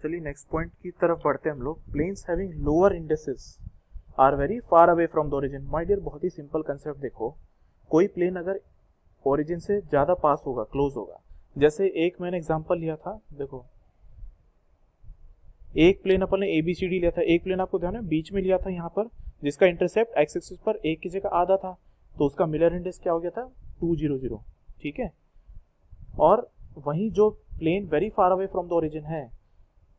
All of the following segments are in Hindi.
चलिए नेक्स्ट पॉइंट की तरफ बढ़ते हैं हम लोग। Planes having lower indices are very far away from the origin. My dear बहुत ही सिंपल कंसेप्ट देखो, कोई प्लेन अगर ओरिजिन से ज्यादा पास होगा, क्लोज होगा, जैसे एक मैंने एग्जांपल लिया था, देखो एक प्लेन अपन ने ABCD लिया था, एक प्लेन आपको ध्यान है बीच में लिया था यहाँ पर, जिसका इंटरसेप्ट एक्स एक्सिस पर एक की जगह आधा था, तो उसका मिलर इंडेक्स क्या हो गया था 200, ठीक है। और वहीं जो plane very far away from the origin है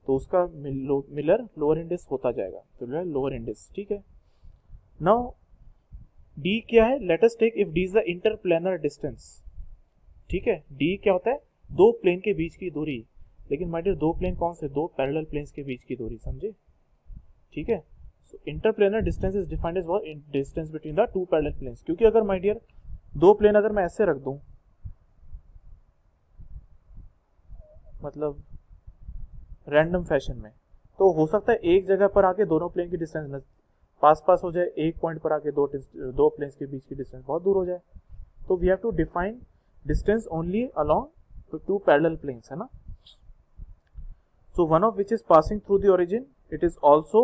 तो उसका मिलर लोअर इंडेक्स होता जाएगा, तो लोअर इंडेक्स, ठीक है। नाउ डी क्या है, let us take if D is the interplanar distance, ठीक है। डी क्या होता है, दो प्लेन के बीच की दूरी, लेकिन माय डियर दो प्लेन कौन से, दो पैरेलल प्लेन्स के बीच की दूरी, समझे, ठीक है। So interplanar distance is defined as what, distance between the two parallel planes. क्योंकि अगर माय डियर दो प्लेन अगर मैं ऐसे रख दूं, मतलब रैंडम फैशन में, तो हो सकता है एक जगह पर आके दोनों प्लेन की डिस्टेंस पास पास हो जाए, एक पॉइंट पर आके दो प्लेन्स के बीच की डिस्टेंस बहुत दूर हो जाए। तो we have to define distance only along two parallel planes, है ना। So one of which is passing through the origin, it is also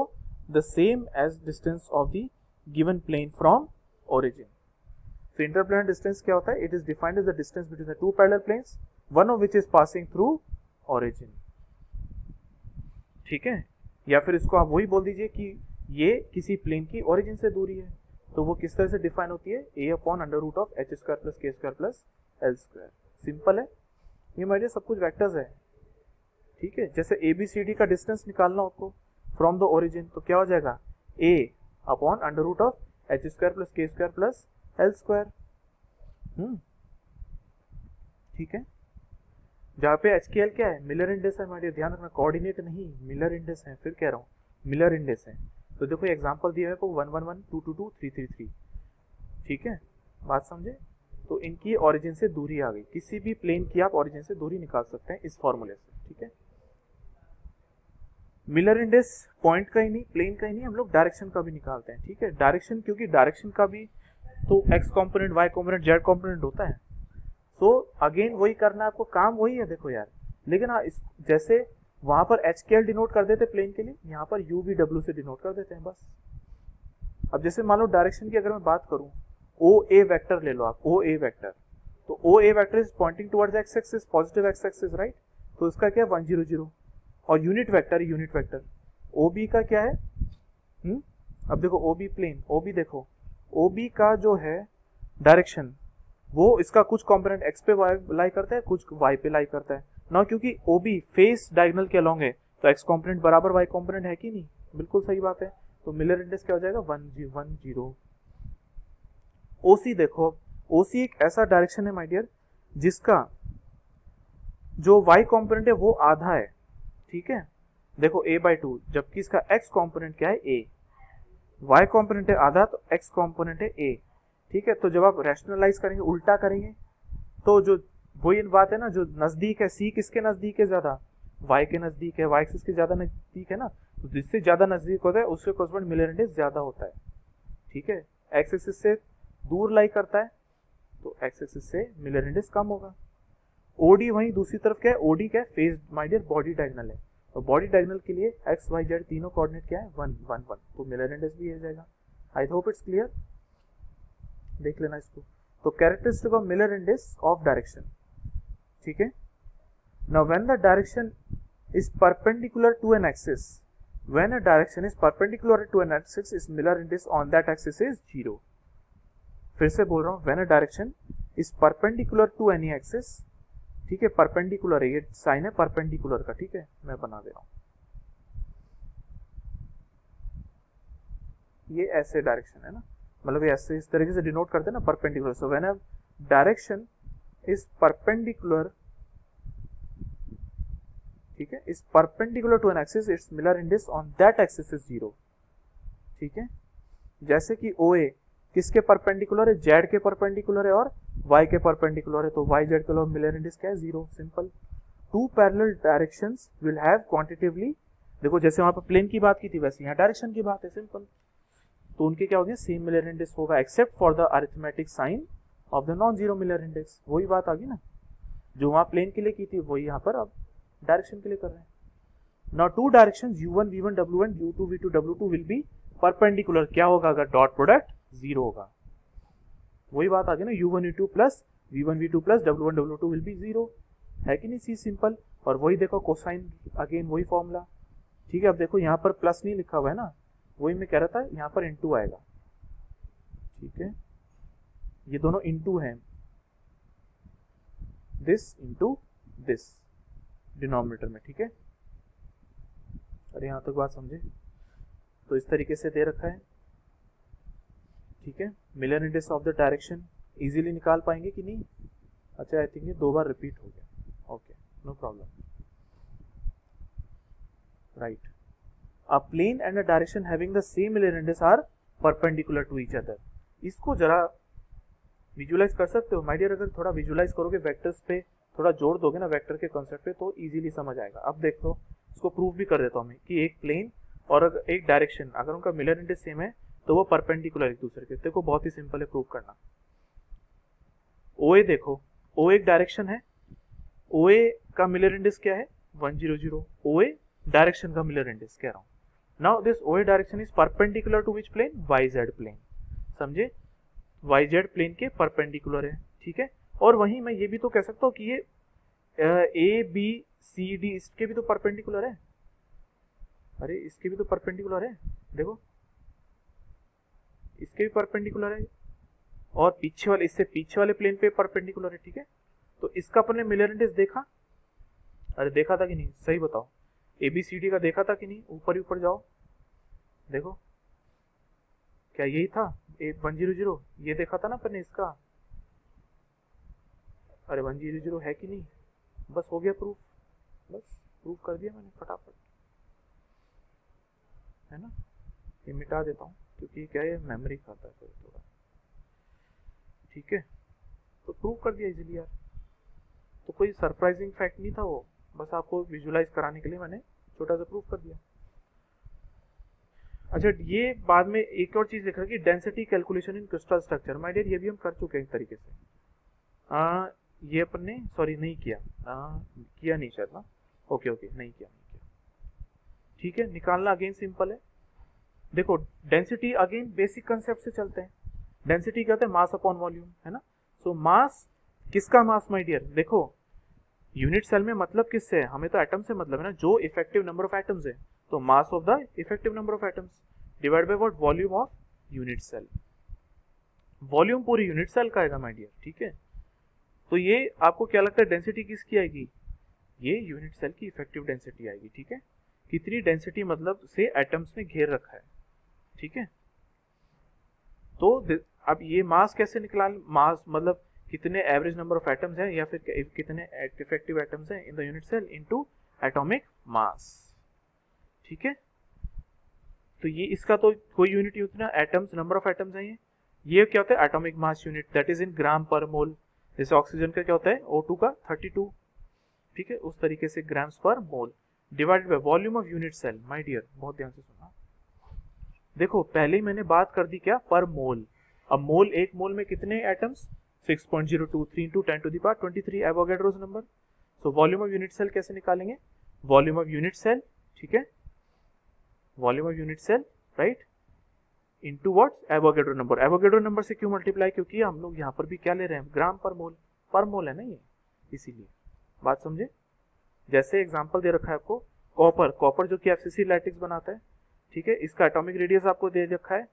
the same as distance of the given plane from origin. So interplanar distance क्या होता है, it is defined as the distance between the two parallel planes, one of which is passing through origin, ठीक है। या फिर इसको आप वही बोल दीजिए कि ये किसी प्लेन की ओरिजिन से दूरी है, तो वो किस तरह से डिफाइन होती है, a/√h² + k² + l²। सिंपल है, ये मेरे सब कुछ वेक्टर्स है, ठीक है। जैसे ABCD का डिस्टेंस निकालना हो आपको फ्रॉम द ओरिजिन, तो क्या हो जाएगा, a/√h² + k² + l², ठीक है। जहाँ पे HKL क्या है, मिलर इंडेक्स है हमारे, ध्यान रखना कोऑर्डिनेट नहीं, मिलर इंडेक्स है, फिर कह रहा हूँ मिलर इंडेक्स है। तो देखो एग्जांपल दिया है को 1 1 1 2 2 2 3 3 3, ठीक है, बात समझे। तो इनकी ओरिजिन से दूरी आ गई, किसी भी प्लेन की आप ओरिजिन से दूरी निकाल सकते हैं इस फॉर्मूले से, ठीक है। मिलर इंडेक्स पॉइंट का ही नहीं, प्लेन का ही नहीं, हम लोग डायरेक्शन का भी निकालते हैं, ठीक है। डायरेक्शन, क्योंकि डायरेक्शन का भी तो X component, Y component, Z component होता है। सो अगेन वही करना है आपको, काम वही है, देखो यार। लेकिन हाँ, जैसे वहां पर HKL डिनोट कर देते प्लेन के लिए, यहाँ पर UVW से डिनोट कर देते हैं बस। अब जैसे मान लो डायरेक्शन की अगर मैं बात करूं, OA वेक्टर ले लो आप, OA वेक्टर, तो OA vector is pointing towards x axis, positive x axis, right. तो इसका क्या है 1 0 0, और यूनिट वेक्टर है, यूनिट वेक्टर। OB का क्या है, अब देखो OB प्लेन, OB देखो, OB का जो है डायरेक्शन, वो इसका कुछ कंपोनेंट x पे लाई करता है, कुछ y पे लाई करता है ना, क्योंकि OB फेस डायगोनल के अलोंग है, तो x कंपोनेंट बराबर y कंपोनेंट है कि नहीं, बिल्कुल सही बात है। तो मिलर इंडेक्स क्या हो जाएगा 1 0। OC देखो, OC एक ऐसा डायरेक्शन है माय डियर जिसका जो y कंपोनेंट है वो आधा है, ठीक है। देखो a/2, जबकि इसका x कंपोनेंट क्या है a, y कंपोनेंट है आधा, तो x कंपोनेंट है a, ठीक है। तो जब आप रैशनलाइज करेंगे, उल्टा करेंगे, तो जो वही बात है ना, जो नजदीक है, C किसके नजदीक है ज्यादा, y के नजदीक है, y एक्सिस के ज्यादा नजदीक है ना, तो जिससे ज्यादा नजदीक होता है उसके कॉरेस्पॉन्ड मिलर इंडेक्स ज्यादा होता है, ठीक है। x एक्सिस से दूर लाई करता है तो x एक्सिस से मिलर इंडेक्स कम होगा। OD वहीं दूसरी तरफ क्या है, OD क्या है, face my dear body diagonal है, तो बॉडी डायगोनल के लिए x y z तीनों कोऑर्डिनेट क्या है 1 1 1, तो मिलर इंडेक्स भी हो जाएगा। आई होप इट्स क्लियर, देख लेना इसको। तो characteristic of Miller index of direction, ठीक है। Now when the direction is perpendicular to an axis, when a direction is perpendicular to an axis, is Miller index on that axis is 0। फिर से बोल रहा हूं, when a direction is perpendicular to any axis, ठीक है, परपेंडिकुलर है, ये साइन है परपेंडिकुलर का, ठीक है, मैं बना दे रहा हूं, ये ऐसे डायरेक्शन है ना, मतलब ऐसे इस तरीके से डिनोट करते हैं ना perpendicular. So when a direction is perpendicular, ठीक है, is perpendicular to an axis, it's Miller index on that axis is 0, ठीक है। जैसे कि OA किसके परपेंडिकुलर है, Z के परपेंडिकुलर है और Y के परपेंडिकुलर है, तो Y Z के मिलर इंडेक्स क्या है 0, simple. Two parallel directions will have quantitatively, देखो जैसे वहां पर प्लेन की बात की थी वैसे यहाँ डायरेक्शन की बात है, सिंपल। तो उनके क्या होगी, सेम मिलर इंडेक्स होगा except for the arithmetic sign of the non zero Miller index. वही बात आ गई ना, जो वहां प्लेन के लिए की थी वही यहाँ पर अब डायरेक्शन के लिए कर रहे हैं। Now two directions u1 v1 w1 u2 v2 w2 will be perpendicular. क्या होगा अगर डॉट प्रोडक्ट 0 होगा? वही बात आ गई ना, u1 u2 plus v1 v2 plus w1 w2 will B 0, है कि नहीं? सी सिंपल। और वही देखो कोसाइन, अगेन वही फॉर्मूला, ठीक है। अब देखो यहाँ पर प्लस नहीं लिखा हुआ है ना, वही मैं कह रहा था, यहाँ पर इनटू आएगा, ठीक है। ये दोनों इनटू हैं, दिस इनटू दिस डिनोमिनेटर में, ठीक है। अरे यहाँ तक बात समझे? तो इस तरीके से दे रखा है, ठीक है। Miller index of the direction easily निकाल पाएंगे कि नहीं? अच्छा, आई थिंक ये 2 बार रिपीट हो गया, okay, no problem, right. A plane and a direction having the same Miller index are perpendicular to each other. इसको जरा विजुअलाइज कर सकते हो माय डियर? अगर थोड़ा विजुअलाइज करोगे, वेक्टर्स पे थोड़ा जोड़ दोगे ना वेक्टर के कॉन्सेप्ट पे, तो इजीली समझ आएगा। अब देखो, इसको प्रूव भी कर देता हूँ मैं कि एक प्लेन और अगर एक डायरेक्शन अगर उनका मिलर इंडेक्स सेम है तो वो परपेंडिकुलर एक दूसरे के। देखो बहुत ही सिंपल है प्रूव करना। OA देखो, O एक डायरेक्शन है, OA का मिलर इंडेक्स क्या है? 100। OA डायरेक्शन का मिलर इंडेक्स कह रहा हूँ। Now this OA direction is perpendicular to which plane? YZ plane, समझे? YZ प्लेन के परपेंडिकुलर है, ठीक है। और वहीं मैं ये भी तो कह सकता हूँ कि ये ABCD इसके भी तो परपेंडिकुलर है। अरे इसके भी तो परपेंडिकुलर है, देखो इसके भी परपेंडिकुलर है, और पीछे वाले, इससे पीछे वाले प्लेन पे परपेंडिकुलर है, ठीक है। तो इसका अपन ने मिलर इंडेक्स देखा? अरे देखा था कि नहीं? सही बताओ। ABCD का देखा था कि नहीं? ऊपर ही ऊपर जाओ, देखो क्या यही था 100? ये देखा था ना अपन ने इसका? अरे 100 है कि नहीं? बस हो गया प्रूफ, बस प्रूफ कर दिया मैंने फटाफट, है ना। ये मिटा देता हूँ क्योंकि क्या है, मेमोरी खाता है थोड़ा, ठीक है। तो प्रूव कर दिया इजीली यार, तो कोई सरप्राइजिंग फैक्ट नहीं था वो, बस आपको विजुअलाइज कराने के लिए मैंने छोटा सा प्रूफ कर दिया। अच्छा, ये बाद में एक और चीज लिखा कि density calculation in crystal structure. My dear, ये भी हम कर चुके हैं एक तरीके से। ये अपन ने सॉरी नहीं किया, किया नहीं शायद ना, ओके नहीं किया, ठीक है। निकालना अगेन सिंपल है। देखो डेंसिटी अगेन बेसिक कंसेप्ट से चलते हैं। डेंसिटी क्या होता है? मास अपॉन वॉल्यूम, है ना। सो मास, किसका मास माय डियर? देखो यूनिट सेल में मतलब किससे है? हमें तो एटम से मतलब है ना, जो इफेक्टिव नंबर ऑफ एटम्स है। तो mass of the effective number of atoms divide by what? Volume of unit cell. Volume पूरी यूनिट सेल का आएगा माय डियर, ठीक है। तो ये आपको क्या लगता है डेंसिटी किसकी आएगी? ये यूनिट सेल की इफेक्टिव डेंसिटी आएगी, ठीक है। कितनी डेंसिटी मतलब से एटम्स ने घेर रखा है, ठीक है। तो अब ये मास कैसे निकला? मास मतलब कितने एवरेज नंबर ऑफ एटम्स हैं या फिर कितने इफेक्टिव एटम्स हैं in the unit cell into atomic mass, ठीक है। तो ये इसका तो कोई यूनिट यूज ना, एटम्स, नंबर ऑफ एटम्स है ये क्या होता है? Atomic mass unit, that is in gram per mole. जैसे ऑक्सीजन का क्या होता है? O2 का 32, ठीक है, उस तरीके से grams per mole divided by volume of unit cell. My dear बहुत ध्यान से सुना, देखो पहले ही मैंने बात कर दी क्या? पर मोल। अब मोल, एक मोल में कितने atoms? 6.023 into 10 to the power 23 Avogadro's number. So volume of unit cell कैसे निकालेंगे? वॉल्यूम ऑफ यूनिट सेल, ठीक है, volume of unit cell, right, into what? Avogadro number. Avogadro number से क्यों मल्टीप्लाई? क्योंकि हम लोग यहाँ पर भी क्या ले रहे हैं? ग्राम पर मोल है ना ये, इसीलिए। बात समझे? जैसे एग्जांपल दे रखा है आपको, कॉपर जो कि FCC लैटिक्स बनाता है, ठीक है, इसका एटॉमिक रेडियस आपको दे रखा है।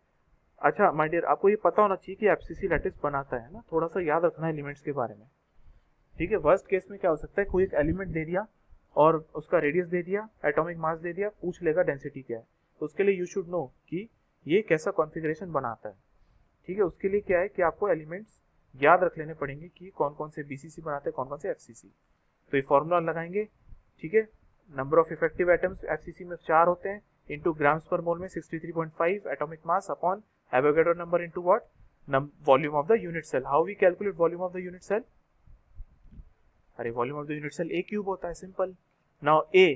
अच्छा माय डियर, आपको ये पता होना चाहिए कि FCC लैटिक्स बनाता है ना, थोड़ा सा याद रखना है एलिमेंट्स के बारे में, ठीक है। वर्स्ट केस में क्या हो सकता है? कोई एक एलिमेंट दे दिया और उसका रेडियस दे दिया, एटॉमिक मास दे दिया, पूछ लेगा डेंसिटी क्या है। तो उसके लिए यू शुड नो कि ये कैसा कॉन्फ़िगरेशन बनाता है, ठीक है। उसके लिए क्या है कि आपको एलिमेंट्स याद रख लेने पड़ेंगे कि कौन कौन से BCC बनाते हैं, कौन कौन से FCC। तो ये फॉर्मूला लगाएंगे, ठीक है। Number of effective atoms FCC में 4 होते हैं, इंटू ग्राम्स पर मोल में 63.5 atomic mass upon Avogadro number into what? Volume of the unit cell. How we calculate volume of the unit cell? अरे volume of the unit cell A cube होता है, सिंपल। नाउ A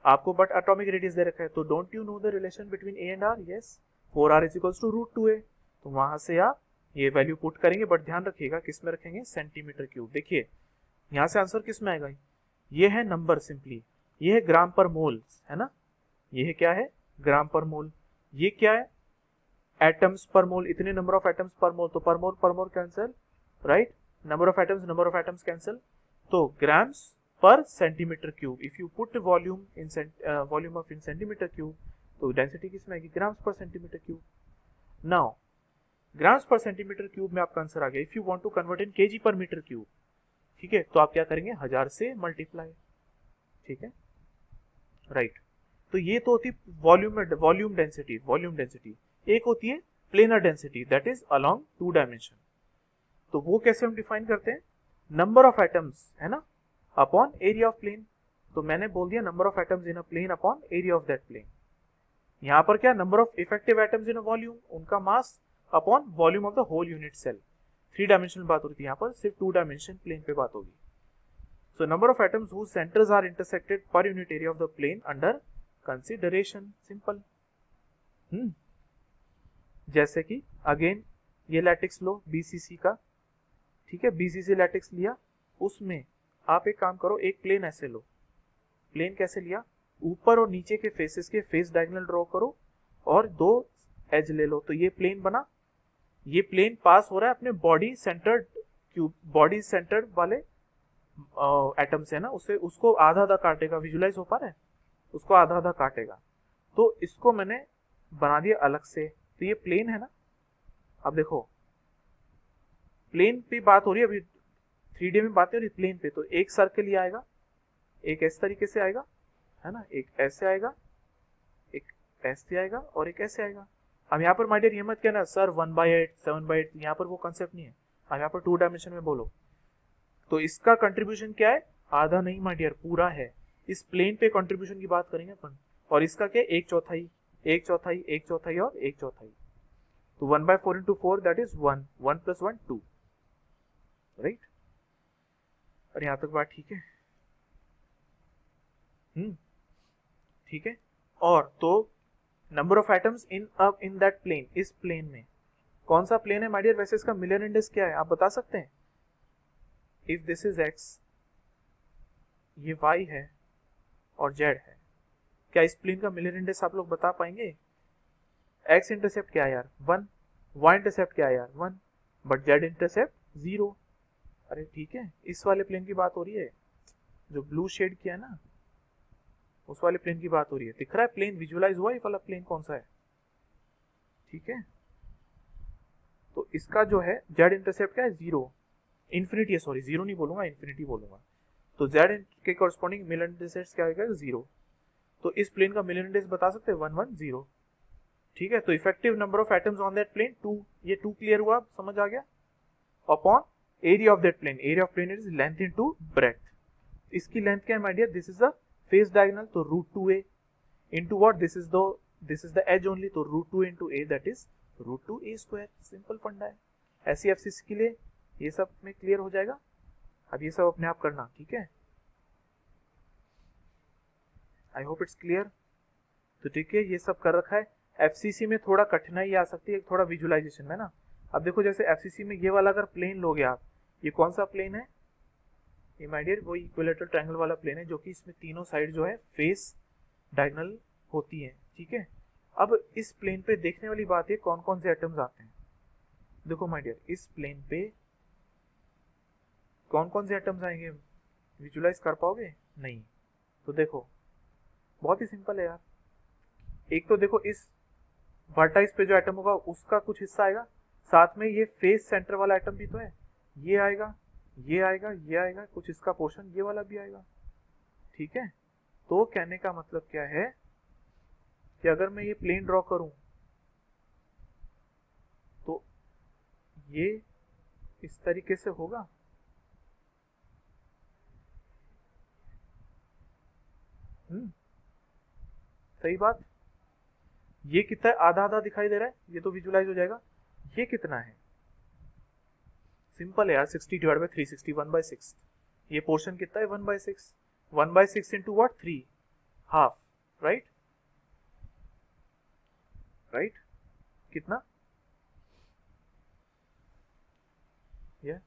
आपको बट एटॉमिक रेडियस दे रखा है, तो don't you know the relation between A and R? Yes, 4R is equals to √2A। तो वहां से आप ये वैल्यू पुट करेंगे, बट ध्यान रखिएगा किस में रखेंगे? Centimetre cube. देखिए यहाँ से आंसर किस में आएगा? ये है नंबर सिंपली, ये है ग्राम पर मोल, है ना, ये है क्या है, ग्राम पर मोल। ये क्या है, एटम्स पर मोल, इतने नंबर ऑफ एटम्स पर मोल, तो per mole cancel, right, number of atoms cancel, तो grams per centimetre cube. If you put volume of in centimetre cube, तो डेंसिटी किसमें आएगी, grams per centimetre cube. Now grams per centimetre cube में आपका आंसर आ गया। If you want to convert in KG per metre cube, ठीक है, तो आप क्या करेंगे, 1000 से मल्टीप्लाई, ठीक है, राइट। तो ये तो होती वॉल्यूम डेंसिटी। एक होती है planar density, that is along 2 dimension. तो वो कैसे हम डिफाइन करते हैं, नंबर ऑफ एटम्स, है ना, अपॉन एरिया ऑफ प्लेन। तो मैंने बोल दिया number of atoms in a plane upon area of that plane. यहां पर क्या, number of effective atoms in a volume, उनका mass upon volume of the whole unit cell. 3 dimensional बात होती है, यहाँ पर सिर्फ 2 डायमेंशन प्लेन पे बात होगी। So number of atoms whose centers are intersected per unit area of the plane under consideration, simple. जैसे कि अगेन ये लैटिक्स लो बीसीसी का, ठीक है, बीसीसी लैटिक्स लिया, उसमें आप एक काम करो, एक प्लेन ऐसे लो, प्लेन कैसे लिया, ऊपर और नीचे के फेसेस के फेस डायगोनल ड्रॉ करो और 2 एज ले लो, तो ये प्लेन बना। ये प्लेन पास हो रहा है अपने बॉडी सेंटर्ड वाले एटम से, ना, उसे उसको आधा आधा काटेगा, विजुलाइज हो पा रहा है, उसको आधा आधा काटेगा। तो इसको मैंने बना दिया अलग से, तो ये प्लेन है ना। अब देखो प्लेन पे बात हो रही है, अभी 3D में बात हो रही है प्लेन पे, तो एक सर्कल ही आएगा, एक इस तरीके से आएगा, है ना, एक ऐसे आएगा, एक ऐसे आएगा और एक ऐसे आएगा। अब यहाँ पर माय डियर ये मत कहना सर 1/8 7/8, यहाँ पर वो कंसेप्ट नहीं है। अब यहाँ पर 2 डायमेंशन में बोलो, तो इसका कंट्रीब्यूशन क्या है, आधा नहीं माय डियर, पूरा है। इस प्लेन पे कंट्रीब्यूशन की बात करेंगे अपन, और इसका क्या, 1/4 1/4 1/4 और 1/4। तो 1/4 into 4 दैट इज 1 1 + 1 2, राइट। और यहां तक बात ठीक है, ठीक है। और तो number of atoms in that plane, इस प्लेन में कौन सा प्लेन है माय डियर, वैसे इसका मिलियन इंडेक्स क्या है आप बता सकते हैं। इफ दिस इज x, ये y है और z है, क्या इस प्लेन का मिलियन इंडेक्स आप लोग बता पाएंगे। x इंटरसेप्ट क्या है यार 1, y इंटरसेप्ट क्या है यार 1, बट z इंटरसेप्ट 0। अरे ठीक है, इस वाले प्लेन की बात हो रही है, जो ब्लू शेड किया है ना, उस वाले प्लेन की बात हो रही है। दिख रहा है प्लेन, विजुअलाइज हुआ ये वाला प्लेन कौन सा है, ठीक है। तो इसका जो है z इंटरसेप्ट क्या है 0, इन्फिनिटी है, सॉरी 0 नहीं बोलूंगा, इन्फिनिटी बोलूंगा। तो z के कॉरस्पॉन्डिंग मिलियन इंडेक्स क्या आएगा 0। तो इस प्लेन का मिलियन इंडेक्स बता सकते हैं 1 1 0, ठीक है। तो effective number of atoms on that plane 2, ये 2 क्लियर हुआ, समझ आ गया। Upon area of that plane, area of plane is length into breadth. इसकी लेंथ क्या है my dear, this is the face diagonal, तो √2a into what, this is the edge only, तो √2 into a दैट इज √2a²। सिंपल फंडा है। ऐसी एफसीसी के लिए ये सब में क्लियर हो जाएगा। अब ये सब अपने आप करना, ठीक है। I hope it's clear. तो ठीक है, ये सब कर रखा है। एफसीसी में थोड़ा कठिनाई आ सकती है, थोड़ा विजुअलाइजेशन में ना। अब देखो जैसे एफसीसी में ये वाला अगर प्लेन लोगे आप, ये कौन सा प्लेन है, ये माय डियर वो इक्विलेटरल ट्रायंगल वाला प्लेन है, जो कि इसमें तीनों साइड जो है फेस डायगोनल होती है, ठीक है। अब इस प्लेन पे देखने वाली बात है कौन कौन से एटम्स आते हैं। देखो माय डियर, इस प्लेन पे कौन कौन से एटम्स आएंगे, विजुअलाइज कर पाओगे नहीं। तो देखो बहुत ही सिंपल है यार। एक तो देखो इस वर्टाइस पे जो एटम होगा उसका कुछ हिस्सा आएगा, साथ में ये फेस सेंटर वाला एटम भी तो है, ये आएगा, ये आएगा, ये आएगा, कुछ इसका पोर्शन ये वाला भी आएगा, ठीक है। तो कहने का मतलब क्या है कि अगर मैं ये प्लेन ड्रॉ करूं तो ये इस तरीके से होगा, सही बात। ये कितना है, आधा आधा दिखाई दे रहा है, ये तो विजुअलाइज हो जाएगा। ये कितना है, सिंपल है यार, 60 डिवाइड बाय 360 1/6। ये पोर्शन कितना है 1/6, 1/6 into what 3, half, right right, कितना ये